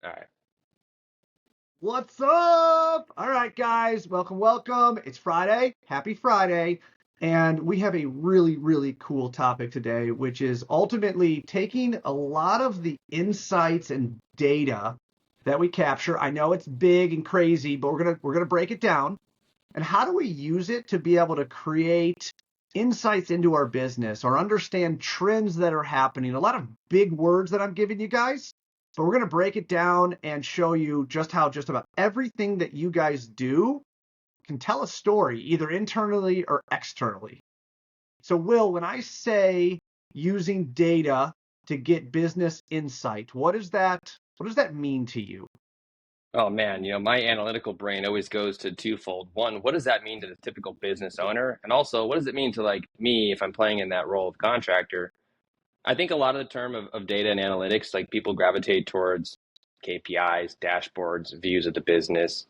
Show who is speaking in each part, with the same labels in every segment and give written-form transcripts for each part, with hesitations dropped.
Speaker 1: All right.
Speaker 2: What's up? All right, guys, welcome. It's Friday. Happy Friday. And we have a really, really cool topic today, which is ultimately taking a lot of the insights and data that we capture. I know it's big and crazy, but we're gonna break it down. And how do we use it to be able to create insights into our business or understand trends that are happening? A lot of big words that I'm giving you guys, but we're going to break it down and show you just how just about everything that you guys do can tell a story, either internally or externally. So, Will, when I say using data to get business insight, what does that mean to you?
Speaker 1: Oh man, my analytical brain always goes to twofold. One, what does that mean to the typical business owner? And also, what does it mean to like me if I'm playing in that role of contractor? I think a lot of the term of data and analytics, like people gravitate towards KPIs, dashboards, views of the business.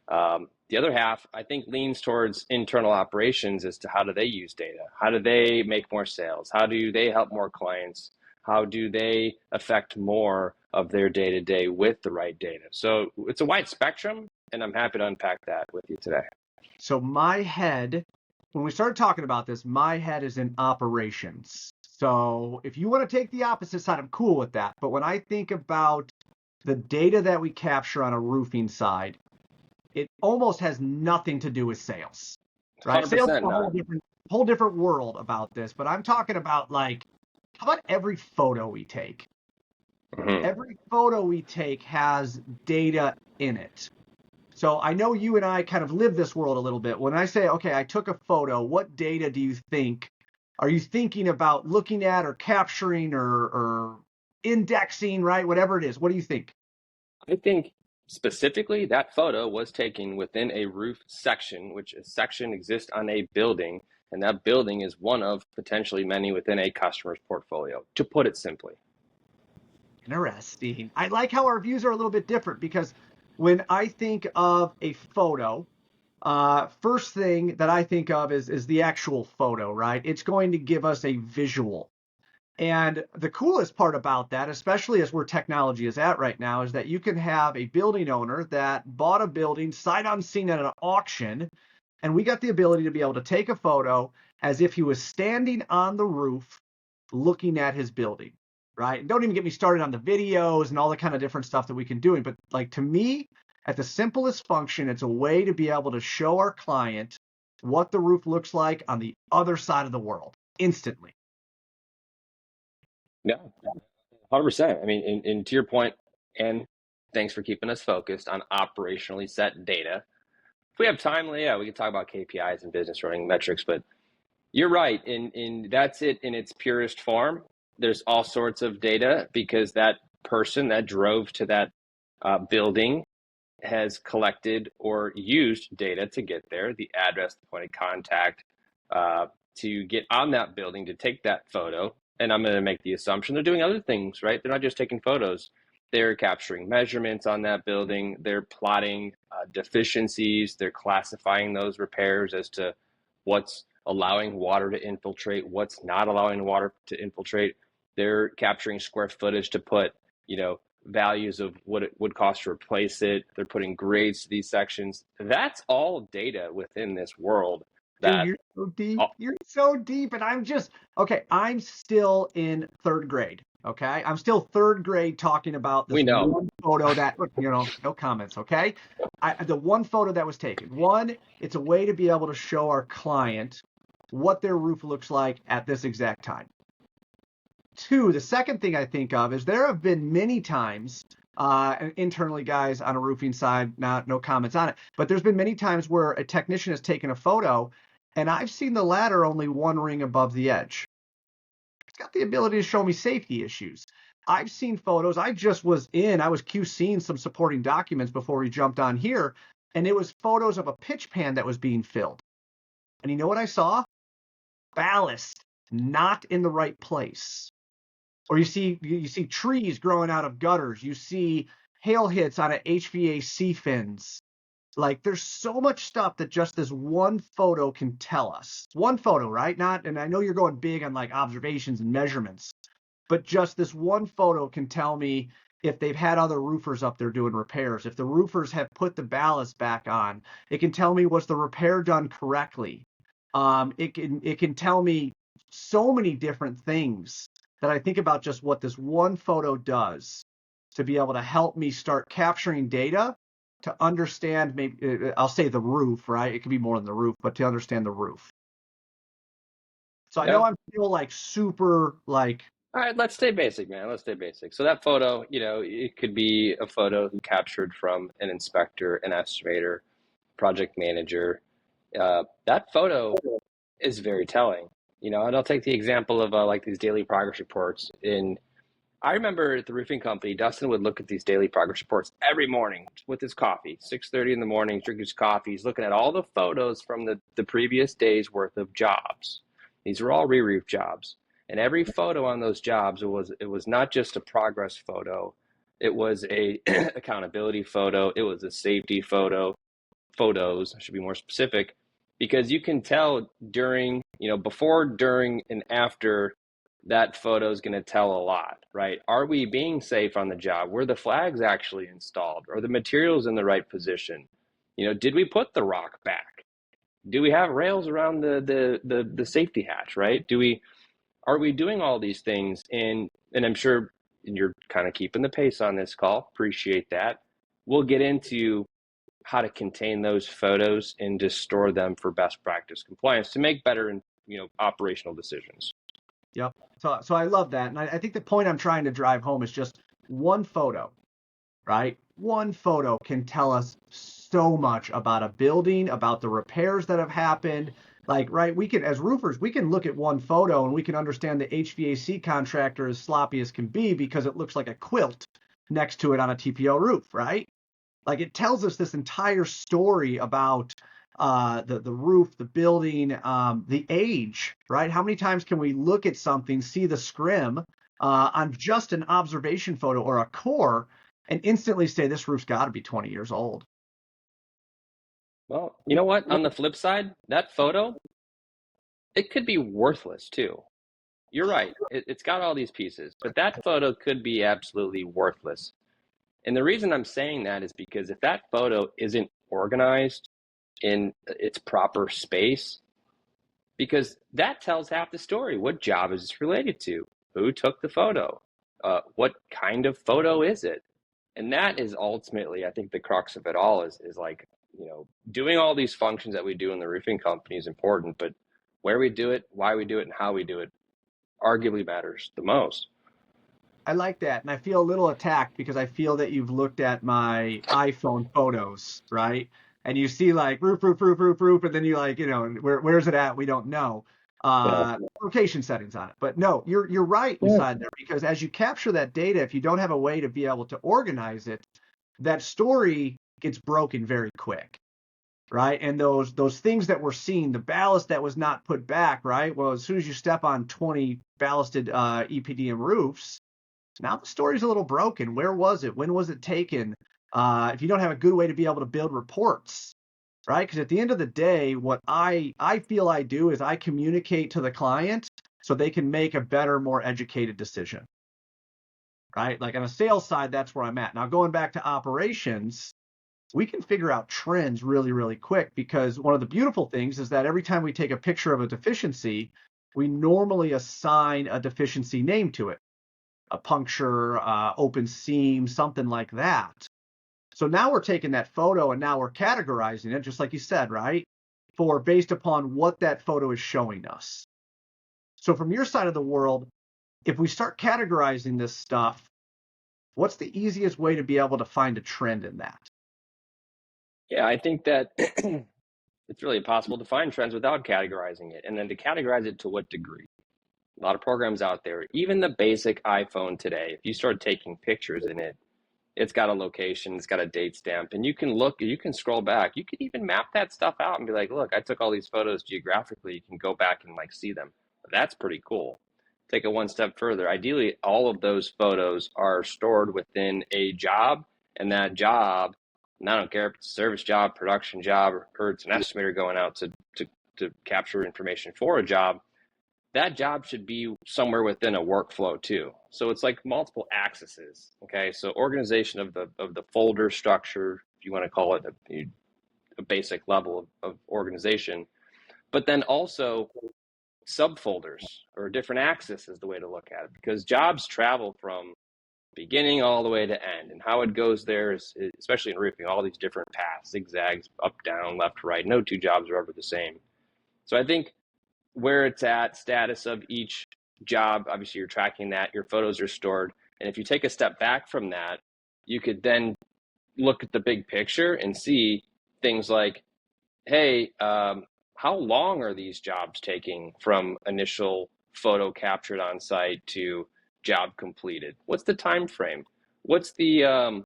Speaker 1: The other half, I think, leans towards internal operations as to how do they use data? How do they make more sales? How do they help more clients? How do they affect more of their day to day with the right data? So it's a wide spectrum, and I'm happy to unpack that with you today.
Speaker 2: So my head, when we started talking about this, my head is in operations. So if you want to take the opposite side, I'm cool with that. But when I think about the data that we capture on a roofing side, it almost has nothing to do with sales, right? Sales is
Speaker 1: 100%
Speaker 2: a
Speaker 1: not.
Speaker 2: whole different world about this. But I'm talking about like, how about every photo we take?
Speaker 1: Mhm.
Speaker 2: Every photo we take has data in it. So I know you and I kind of live this world a little bit. When I say, okay, I took a photo, what data do you think? Are you thinking about looking at or capturing or indexing, right? Whatever it is. What do you think?
Speaker 1: I think specifically that photo was taken within a roof section, which a section exists on a building, and that building is one of potentially many within a customer's portfolio, to put it simply.
Speaker 2: Interesting. I like how our views are a little bit different because when I think of a photo, first thing that I think of is the actual photo, right? It's going to give us a visual. And the coolest part about that, especially as where technology is at right now, is that you can have a building owner that bought a building sight unseen at an auction, and we got the ability to be able to take a photo as if he was standing on the roof looking at his building, right? And don't even get me started on the videos and all the kind of different stuff that we can do. But like to me, at the simplest function, it's a way to be able to show our client what the roof looks like on the other side of the world instantly.
Speaker 1: No, 100%. I mean, and to your point, and thanks for keeping us focused on operationally set data. If we have time, yeah, we can talk about KPIs and business running metrics, but you're right. In that's it in its purest form. There's all sorts of data because that person that drove to that building has collected or used data to get there, the address, the point of contact, uh, to get on that building to take that photo. And I'm going to make the assumption they're doing other things, right? They're not just taking photos. They're capturing measurements on that building. They're plotting deficiencies. They're classifying those repairs as to what's allowing water to infiltrate, what's not allowing water to infiltrate. They're capturing square footage to put, you know, values of what it would cost to replace it. They're putting grades to these sections. That's all data within this world
Speaker 2: Dude,
Speaker 1: that,
Speaker 2: you're so deep.
Speaker 1: oh,
Speaker 2: You're so deep. And I'm just, okay, I'm still in third grade. Okay. I'm still third grade talking about
Speaker 1: we
Speaker 2: this
Speaker 1: know.
Speaker 2: one photo that, no comments. Okay. The one photo that was taken. One, it's a way to be able to show our client what their roof looks like at this exact time. Two, the second thing I think of is there have been many times, internally, guys, on a roofing side, no comments on it, but there's been many times where a technician has taken a photo and I've seen the ladder only one ring above the edge. It's got the ability to show me safety issues. I've seen photos. I was QCing some supporting documents before we jumped on here, and it was photos of a pitch pan that was being filled. And you know what I saw? Ballast not in the right place. Or you see trees growing out of gutters. You see hail hits on HVAC fins. Like there's so much stuff that just this one photo can tell us. One photo, right? Not, and I know you're going big on like observations and measurements, but just this one photo can tell me if they've had other roofers up there doing repairs, if the roofers have put the ballast back on. It can tell me, was the repair done correctly? It can tell me so many different things that I think about just what this one photo does to be able to help me start capturing data to understand, maybe I'll say the roof, right? It could be more than the roof, but to understand the roof. So I know
Speaker 1: Yeah.
Speaker 2: I'm still like super like,
Speaker 1: All right, let's stay basic, man. Let's stay basic. So that photo, it could be a photo captured from an inspector, an estimator, project manager. That photo is very telling. And I'll take the example of like these daily progress reports. I remember at the roofing company, Dustin would look at these daily progress reports every morning with his coffee, 6:30 in the morning, drink his coffee. He's looking at all the photos from the previous day's worth of jobs. These were all re-roof jobs. And every photo on those jobs, it was not just a progress photo. It was a accountability photo. It was a safety photos, I should be more specific, because you can tell before, during, and after that photo is going to tell a lot, right? Are we being safe on the job? Were the flags actually installed? Are the materials in the right position? Did we put the rock back? Do we have rails around the safety hatch, right? Are we doing all these things? And I'm sure you're kind of keeping the pace on this call. Appreciate that. We'll get into how to contain those photos and to store them for best practice compliance to make better and operational decisions.
Speaker 2: yep. So I love that. And I think the point I'm trying to drive home is just one photo, right? One photo can tell us so much about a building, about the repairs that have happened. Like, right, we can, as roofers, we can look at one photo and we can understand the HVAC contractor as sloppy as can be because it looks like a quilt next to it on a TPO roof, right? Like it tells us this entire story about the roof, the building, the age, right? How many times can we look at something, see the scrim on just an observation photo or a core, and instantly say this roof's got to be 20 years old?
Speaker 1: Well, you know what? On the flip side, that photo, it could be worthless too. You're right. It's got all these pieces, but that photo could be absolutely worthless. And the reason I'm saying that is because if that photo isn't organized in its proper space, because that tells half the story. What job is this related to? Who took the photo? What kind of photo is it? And that is ultimately, I think, the crux of it all is like, doing all these functions that we do in the roofing company is important, but where we do it, why we do it, and how we do it arguably matters the most.
Speaker 2: I like that. And I feel a little attacked because I feel that you've looked at my iPhone photos, right? And you see like roof, roof, roof, roof, roof, and then you like, where's it at? We don't know.
Speaker 1: Yeah.
Speaker 2: Location settings on it. But no, you're right inside there because as you capture that data, if you don't have a way to be able to organize it, that story gets broken very quick. Right. And those things that we're seeing, the ballast that was not put back, right? Well, as soon as you step on 20 ballasted EPDM roofs, now the story's a little broken. Where was it? When was it taken? If you don't have a good way to be able to build reports, right? Because at the end of the day, what I feel I do is I communicate to the client so they can make a better, more educated decision, right? Like on a sales side, that's where I'm at. Now going back to operations, we can figure out trends really, really quick because one of the beautiful things is that every time we take a picture of a deficiency, we normally assign a deficiency name to it. A puncture, open seam, something like that. So now we're taking that photo and now we're categorizing it, just like you said, right? For based upon what that photo is showing us. So from your side of the world, if we start categorizing this stuff, what's the easiest way to be able to find a trend in that?
Speaker 1: Yeah, I think that it's really impossible to find trends without categorizing it. And then to categorize it to what degree? A lot of programs out there, even the basic iPhone today, if you start taking pictures in it, it's got a location, it's got a date stamp, and you can scroll back. You can even map that stuff out and be like, look, I took all these photos geographically. You can go back and like see them. That's pretty cool. Take it one step further. Ideally, all of those photos are stored within a job, and that job, and I don't care if it's a service job, production job, or it's an estimator going out to capture information for a job, that job should be somewhere within a workflow too. So it's like multiple axes. Okay, so organization of the folder structure, if you want to call it a basic level of organization, but then also subfolders or different axes is the way to look at it, because jobs travel from beginning all the way to end, and how it goes there is, especially in roofing, all these different paths, zigzags, up, down, left, right. No two jobs are ever the same. So I think where it's at, status of each job, obviously you're tracking that, your photos are stored. And if you take a step back from that, you could then look at the big picture and see things like, hey, how long are these jobs taking from initial photo captured on site to job completed? What's the time frame? What's the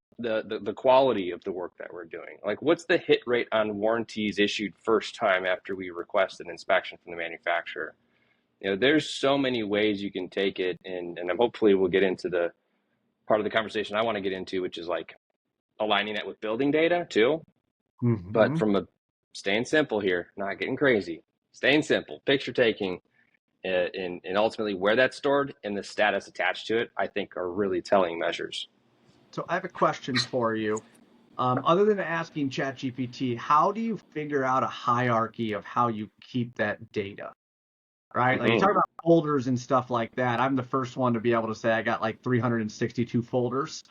Speaker 1: quality of the work that we're doing? Like, what's the hit rate on warranties issued first time after we request an inspection from the manufacturer? There's so many ways you can take it, and hopefully we'll get into the part of the conversation I want to get into, which is like aligning that with building data too. But from a staying simple here, not getting crazy, staying simple, picture taking, and ultimately where that's stored and the status attached to it, I think are really telling measures.
Speaker 2: So I have a question for you. Other than asking ChatGPT, how do you figure out a hierarchy of how you keep that data? Right? Like you talk about folders and stuff like that. I'm the first one to be able to say I got like 362 folders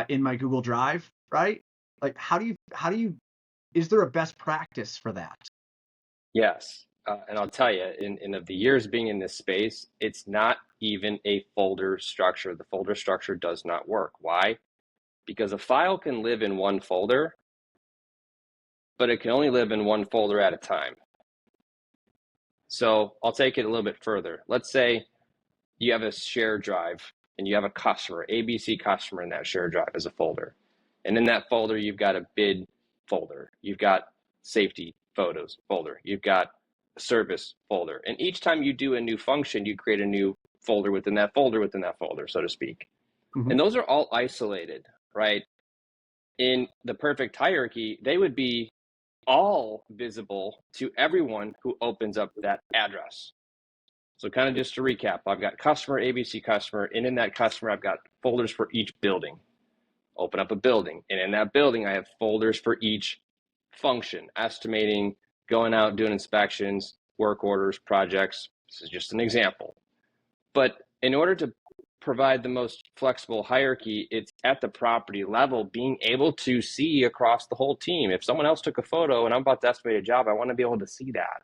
Speaker 2: in my Google Drive, right? Like how do you is there a best practice for that?
Speaker 1: Yes. And I'll tell you, in of the years being in this space, it's not even a folder structure. The folder structure does not work. Why? Because a file can live in one folder, but it can only live in one folder at a time. So I'll take it a little bit further. Let's say you have a shared drive and you have a customer, ABC customer in that shared drive as a folder. And in that folder, you've got a bid folder. You've got safety photos folder. You've got a service folder. And each time you do a new function, you create a new folder within that folder, so to speak. And those are all isolated, right? In the perfect hierarchy, they would be all visible to everyone who opens up that address. So kind of just to recap, I've got customer, ABC customer, and in that customer, I've got folders for each building. Open up a building, and in that building, I have folders for each function, estimating, going out, doing inspections, work orders, projects. This is just an example. But in order to provide the most flexible hierarchy, it's at the property level, being able to see across the whole team. If someone else took a photo and I'm about to estimate a job, I want to be able to see that.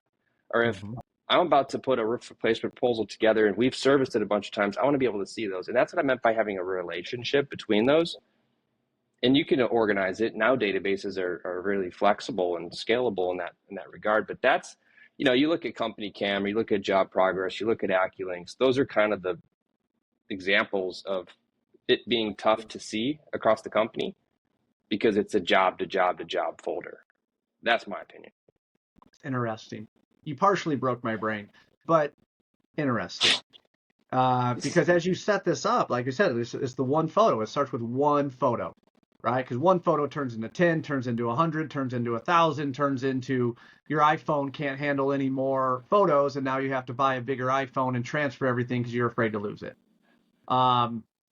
Speaker 1: Or if I'm about to put a roof replacement proposal together and we've serviced it a bunch of times, I want to be able to see those. And that's what I meant by having a relationship between those. And you can organize it. Now databases are really flexible and scalable in that regard. But that's, you look at Company Cam, you look at Job Progress, you look at AccuLinks. Those are kind of the examples of it being tough to see across the company because it's a job to job to job folder. That's my opinion.
Speaker 2: Interesting. You partially broke my brain, but interesting. Because as you set this up, like I said, it's the one photo. It starts with one photo, right? Because one photo turns into 10, turns into 100, turns into 1,000, turns into your iPhone can't handle any more photos, and now you have to buy a bigger iPhone and transfer everything because you're afraid to lose it.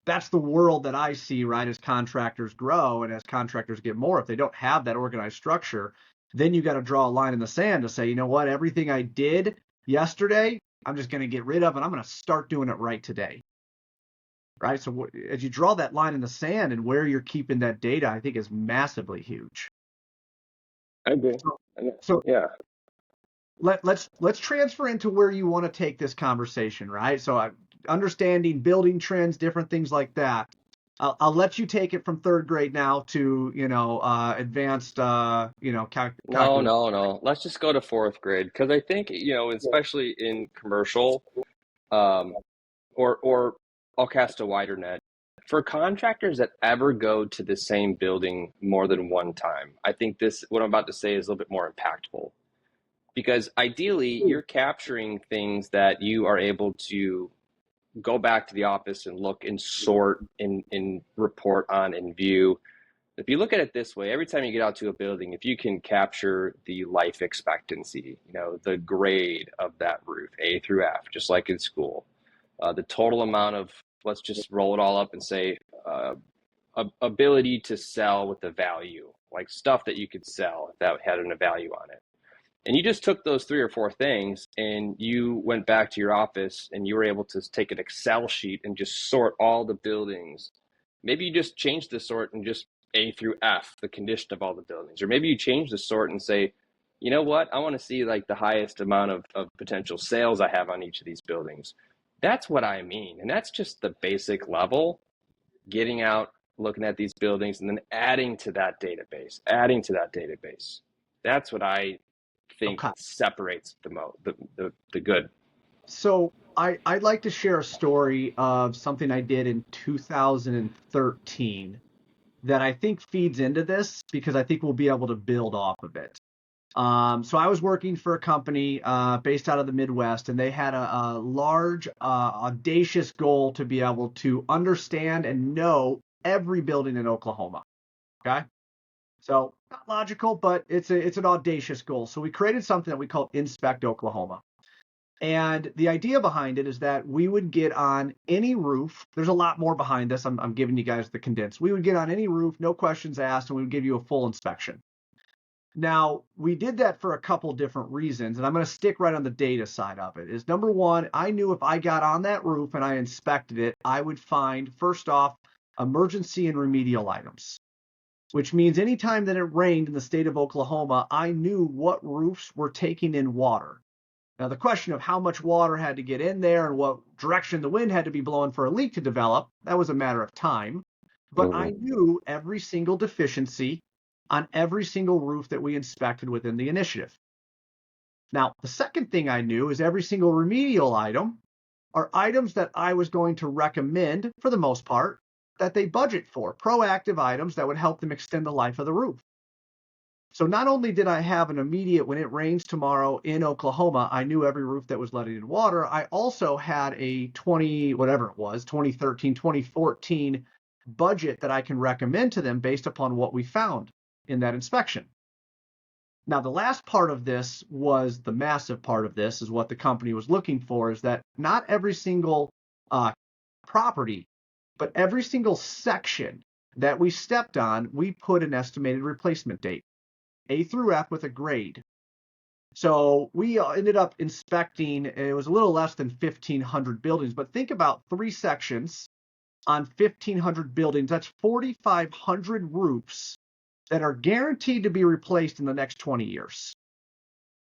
Speaker 2: That's the world that I see, right, as contractors grow and as contractors get more. If they don't have that organized structure, then you got to draw a line in the sand to say, you know what, everything I did yesterday, I'm just going to get rid of, and I'm going to start doing it right today. Right? So as you draw that line in the sand and where you're keeping that data, I think is massively huge.
Speaker 1: I agree.
Speaker 2: So
Speaker 1: yeah.
Speaker 2: Let's transfer into where you want to take this conversation, right? So understanding building trends, different things like that. I'll let you take it from third grade now to advanced
Speaker 1: No. Let's just go to fourth grade, because I think especially in commercial, or I'll cast a wider net for contractors that ever go to the same building more than one time. I think what I'm about to say is a little bit more impactful, because ideally you're capturing things that you are able to go back to the office and look and sort and report on and view. If you look at it this way, every time you get out to a building, if you can capture the life expectancy, the grade of that roof, A through F, just like in school, the total amount of let's just roll it all up and say ability to sell with the value, like stuff that you could sell that had a value on it. And you just took those three or four things and you went back to your office and you were able to take an Excel sheet and just sort all the buildings. Maybe you just changed the sort and just A through F, the condition of all the buildings. Or maybe you change the sort and say, you know what, I want to see like the highest amount of potential sales I have on each of these buildings. That's what I mean. And that's just the basic level, getting out, looking at these buildings, and then adding to that database, adding to that database. That's what I think
Speaker 2: Okay.
Speaker 1: separates the good.
Speaker 2: So I'd like to share a story of something I did in 2013 that I think feeds into this because I think we'll be able to build off of it. So I was working for a company based out of the Midwest, and they had a large, audacious goal to be able to understand and know every building in Oklahoma. Okay, so not logical, but it's an audacious goal. So we created something that we call Inspect Oklahoma. And the idea behind it is that we would get on any roof. There's a lot more behind this. I'm giving you guys the condensed. We would get on any roof, no questions asked, and we would give you a full inspection. Now, we did that for a couple different reasons, and I'm going to stick right on the data side of it. Is number one, I knew if I got on that roof and I inspected it, I would find, first off, emergency and remedial items, which means anytime that it rained in the state of Oklahoma, I knew what roofs were taking in water. Now, the question of how much water had to get in there and what direction the wind had to be blowing for a leak to develop, that was a matter of time. But I
Speaker 1: Mm-hmm.
Speaker 2: knew every single deficiency on every single roof that we inspected within the initiative. Now, the second thing I knew is every single remedial item are items that I was going to recommend, for the most part, that they budget for, proactive items that would help them extend the life of the roof. So not only did I have an immediate, when it rains tomorrow in Oklahoma, I knew every roof that was letting in water. I also had a 2013, 2014 budget that I can recommend to them based upon what we found in that inspection. Now, the last part of this was the massive part of this is what the company was looking for, is that not every single property, but every single section that we stepped on, we put an estimated replacement date, A through F with a grade. So we ended up inspecting, it was a little less than 1,500 buildings, but think about 3 sections on 1,500 buildings. That's 4,500 roofs that are guaranteed to be replaced in the next 20 years,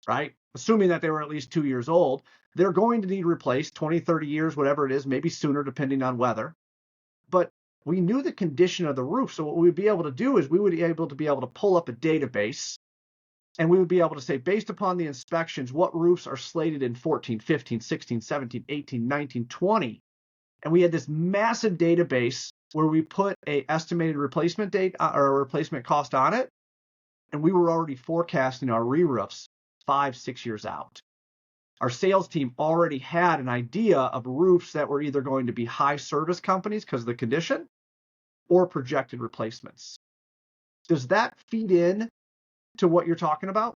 Speaker 2: right? Assuming that they were at least 2 years old, they're going to need replaced 20, 30 years, whatever it is, maybe sooner depending on weather. But we knew the condition of the roof. So what we would be able to do is we would be able to pull up a database, and we would be able to say, based upon the inspections, what roofs are slated in 14, 15, 16, 17, 18, 19, 20. And we had this massive database where we put a estimated replacement date or a replacement cost on it. And we were already forecasting our re-roofs 5, 6 years out. Our sales team already had an idea of roofs that were either going to be high service companies because of the condition or projected replacements. Does that feed in to what you're talking about?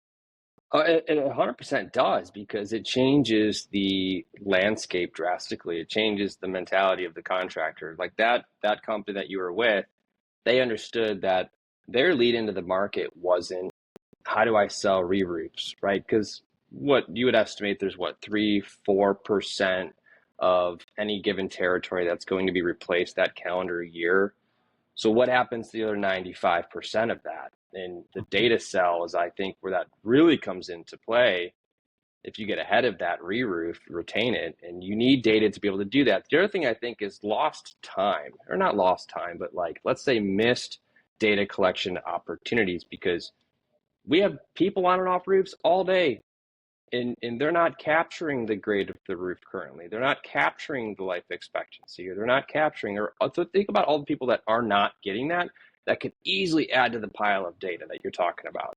Speaker 1: It 100% does, because it changes the landscape drastically. It changes the mentality of the contractor. Like that company that you were with, they understood that their lead into the market wasn't how do I sell re-roofs, right? Because what you would estimate, there's what, 3-4% of any given territory that's going to be replaced that calendar year. So what happens to the other 95% of that? And the data cell is, I think, where that really comes into play. If you get ahead of that re-roof, retain it, and you need data to be able to do that. The other thing I think is lost time, or not lost time, but like, let's say missed data collection opportunities, because we have people on and off roofs all day, and they're not capturing the grade of the roof currently. They're not capturing the life expectancy, or they're not capturing, or so think about all the people that are not getting that, that could easily add to the pile of data that you're talking about,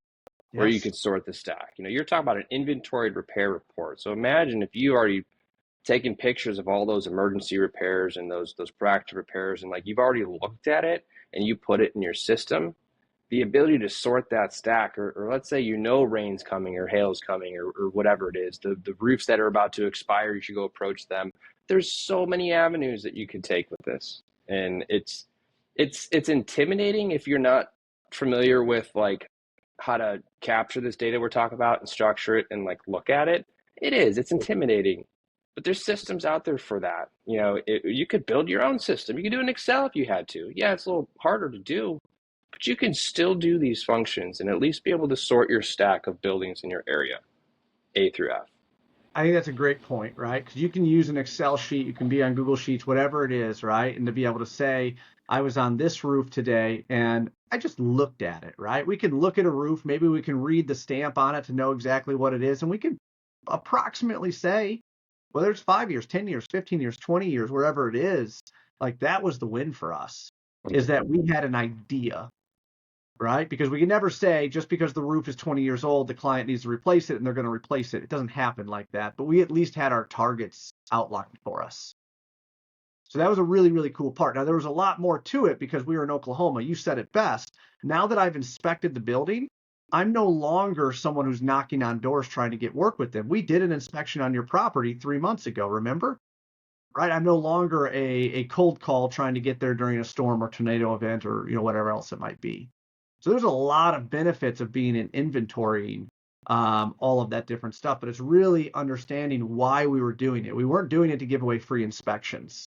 Speaker 1: where you
Speaker 2: Yes.
Speaker 1: could sort the stack. You're talking about an inventoried repair report. So imagine if you already taken pictures of all those emergency repairs and those proactive repairs, and like you've already looked at it and you put it in your system, the ability to sort that stack, or let's say rain's coming or hail's coming, or whatever it is, the roofs that are about to expire, you should go approach them. there's so many avenues that you could take with this. And it's intimidating if you're not familiar with like how to capture this data we're talking about and structure it and like look at it. It's intimidating, but there's systems out there for that. You could build your own system. You could do an Excel if you had to. Yeah, it's a little harder to do, but you can still do these functions and at least be able to sort your stack of buildings in your area, A through F.
Speaker 2: I think that's a great point, right? Because you can use an Excel sheet, you can be on Google Sheets, whatever it is, right? And to be able to say, I was on this roof today and I just looked at it, right? We can look at a roof, maybe we can read the stamp on it to know exactly what it is, and we can approximately say, whether it's 5 years, 10 years, 15 years, 20 years, wherever it is, like that was the win for us, is that we had an idea, right? Because we can never say just because the roof is 20 years old, the client needs to replace it and they're going to replace it. It doesn't happen like that, but we at least had our targets outlined for us. So that was a really, really cool part. Now, there was a lot more to it because we were in Oklahoma. You said it best. Now that I've inspected the building, I'm no longer someone who's knocking on doors trying to get work with them. We did an inspection on your property 3 months ago, remember? Right? I'm no longer a cold call trying to get there during a storm or tornado event or whatever else it might be. So there's a lot of benefits of being in inventorying all of that different stuff, but it's really understanding why we were doing it. We weren't doing it to give away free inspections.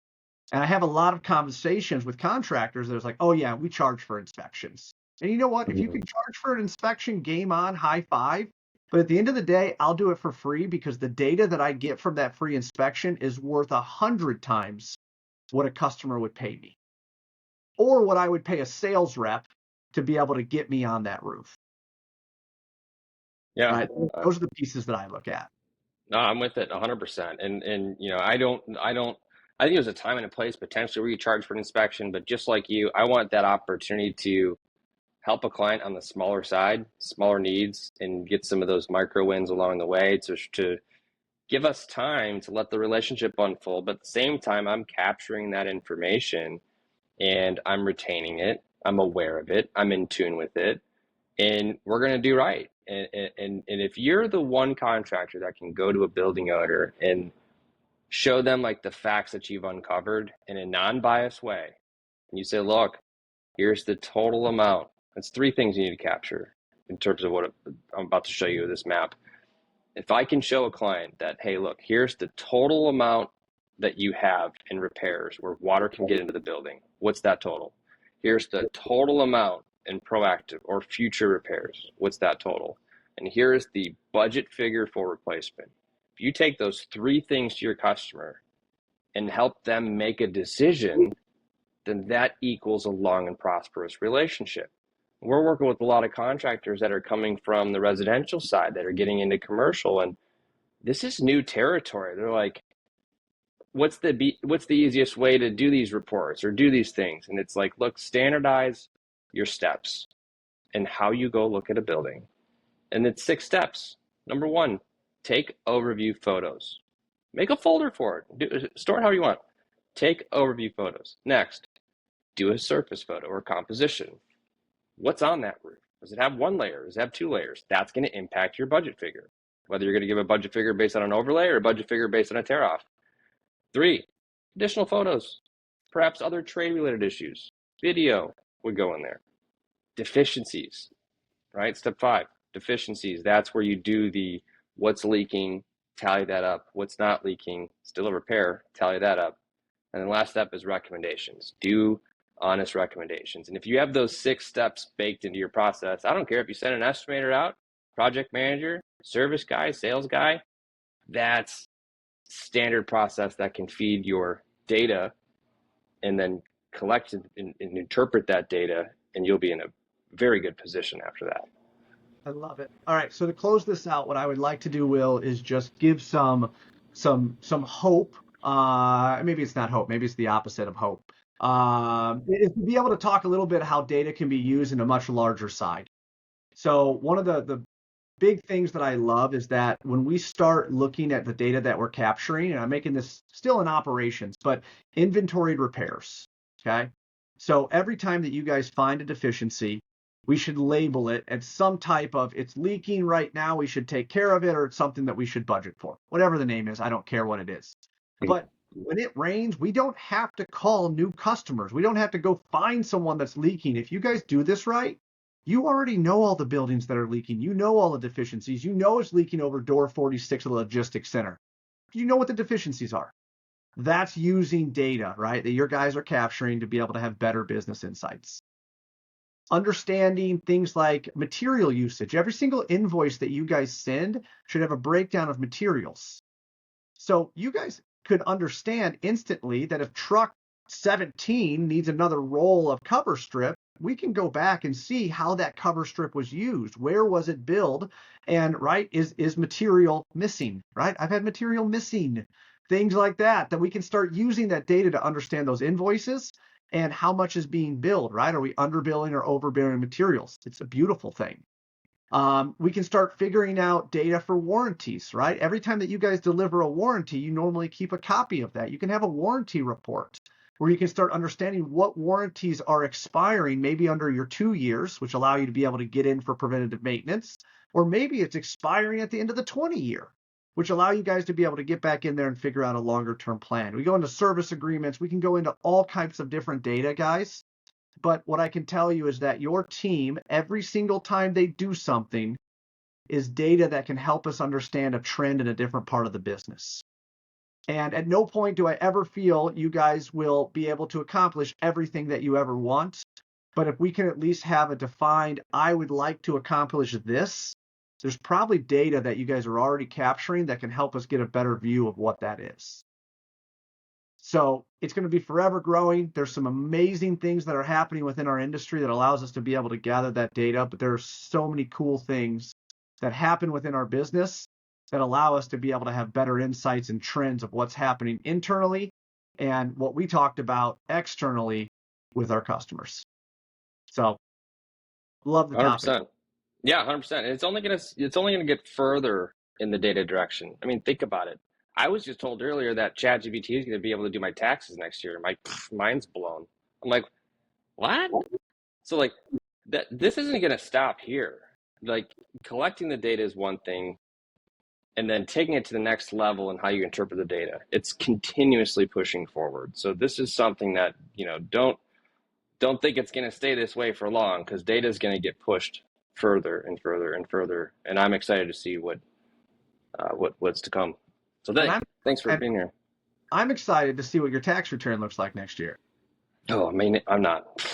Speaker 2: And I have a lot of conversations with contractors that's like, oh yeah, we charge for inspections. And you know what? If you can charge for an inspection, game on, high five. But at the end of the day, I'll do it for free because the data that I get from that free inspection is worth 100 times what a customer would pay me or what I would pay a sales rep to be able to get me on that roof.
Speaker 1: Yeah.
Speaker 2: Right? Those are the pieces that I look at.
Speaker 1: No, I'm with it 100%. And I think there's a time and a place potentially where you charge for an inspection, but just like you, I want that opportunity to help a client on the smaller side, smaller needs, and get some of those micro wins along the way to give us time to let the relationship unfold. But at the same time, I'm capturing that information and I'm retaining it. I'm aware of it. I'm in tune with it. And we're going to do right. And if you're the one contractor that can go to a building owner and show them like the facts that you've uncovered in a non-biased way, and you say, look, here's the total amount. That's three things you need to capture in terms of what I'm about to show you with this map. If I can show a client that, hey, look, here's the total amount that you have in repairs where water can get into the building. What's that total? Here's the total amount in proactive or future repairs. What's that total? And here's the budget figure for replacement. If you take those three things to your customer and help them make a decision, then that equals a long and prosperous relationship. We're working with a lot of contractors that are coming from the residential side that are getting into commercial, and this is new territory. They're like, what's the easiest way to do these reports or do these things? And it's like, look, standardize your steps and how you go look at a building. And it's 6 steps. Number 1, take overview photos. Make a folder for it. Store it how you want. Take overview photos. Next, do a surface photo or composition. What's on that roof? Does it have 1 layer? Does it have 2 layers? That's going to impact your budget figure. Whether you're going to give a budget figure based on an overlay or a budget figure based on a tear off. 3, additional photos. Perhaps other trade related issues. Video would go in there. Deficiencies, right? Step 5, deficiencies. That's where you do the what's leaking, tally that up. What's not leaking, still a repair, tally that up. And then last step is recommendations. Do honest recommendations. And if you have those 6 steps baked into your process, I don't care if you send an estimator out, project manager, service guy, sales guy, that's standard process that can feed your data and then collect and interpret that data, and you'll be in a very good position after that.
Speaker 2: I love it. All right, so to close this out, what I would like to do, Will, is just give some hope. Maybe it's not hope. Maybe it's the opposite of hope. Is to be able to talk a little bit how data can be used in a much larger side. So one of the big things that I love is that when we start looking at the data that we're capturing, and I'm making this still in operations, but inventoried repairs, okay? So every time that you guys find a deficiency, we should label it as some type of, it's leaking right now, we should take care of it, or it's something that we should budget for. Whatever the name is, I don't care what it is. But when it rains, we don't have to call new customers. We don't have to go find someone that's leaking. If you guys do this right, you already know all the buildings that are leaking. You know all the deficiencies. You know it's leaking over door 46 of the logistics center. You know what the deficiencies are. That's using data, right, that your guys are capturing to be able to have better business insights. Understanding things like material usage. Every single invoice that you guys send should have a breakdown of materials. So you guys could understand instantly that if truck 17 needs another roll of cover strip, we can go back and see how that cover strip was used. Where was it billed? And right, is material missing, right? I've had material missing, things like that we can start using that data to understand those invoices and how much is being billed, right? Are we underbilling or overbilling materials? It's a beautiful thing. We can start figuring out data for warranties, right? Every time that you guys deliver a warranty, you normally keep a copy of that. You can have a warranty report where you can start understanding what warranties are expiring, maybe under your 2 years, which allow you to be able to get in for preventative maintenance, or maybe it's expiring at the end of the 20 year, which allow you guys to be able to get back in there and figure out a longer term plan. We go into service agreements. We can go into all types of different data, guys. But what I can tell you is that your team, every single time they do something, is data that can help us understand a trend in a different part of the business. And at no point do I ever feel you guys will be able to accomplish everything that you ever want. But if we can at least have a defined, I would like to accomplish this, there's probably data that you guys are already capturing that can help us get a better view of what that is. So it's going to be forever growing. There's some amazing things that are happening within our industry that allows us to be able to gather that data, but there are so many cool things that happen within our business that allow us to be able to have better insights and trends of what's happening internally and what we talked about externally with our customers. So love the topic.
Speaker 1: 100%. Yeah, 100%. And it's only gonna get further in the data direction. I mean, think about it. I was just told earlier that ChatGPT is going to be able to do my taxes next year. My mind's blown. I'm like, what? So like that this isn't going to stop here. Like collecting the data is one thing, and then taking it to the next level and how you interpret the data. It's continuously pushing forward. So this is something that, don't think it's going to stay this way for long, because data is going to get pushed further and further and further. And I'm excited to see what's to come. So thanks for being here.
Speaker 2: I'm excited to see what your tax return looks like next year.
Speaker 1: Oh, I mean, I'm not.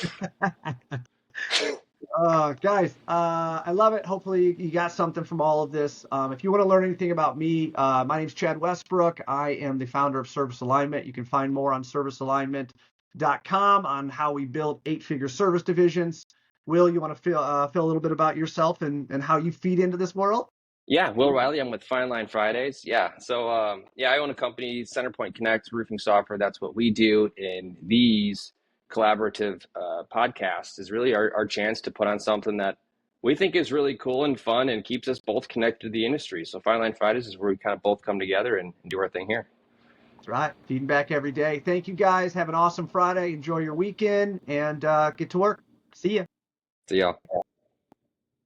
Speaker 2: Guys, I love it. Hopefully you got something from all of this. If you want to learn anything about me, my name's Chad Westbrook. I am the founder of Service Alignment. You can find more on servicealignment.com on how we build 8-figure service divisions. Will, you want to feel a little bit about yourself and how you feed into this world?
Speaker 1: Yeah, Will Riley. I'm with Fine Line Fridays. Yeah, so I own a company, Centerpoint Connect Roofing Software. That's what we do. In these collaborative podcasts is really our chance to put on something that we think is really cool and fun and keeps us both connected to the industry. So Fine Line Fridays is where we kind of both come together and do our thing here.
Speaker 2: That's right. Feeding back every day. Thank you, guys. Have an awesome Friday. Enjoy your weekend and get to work. See ya.
Speaker 1: See y'all.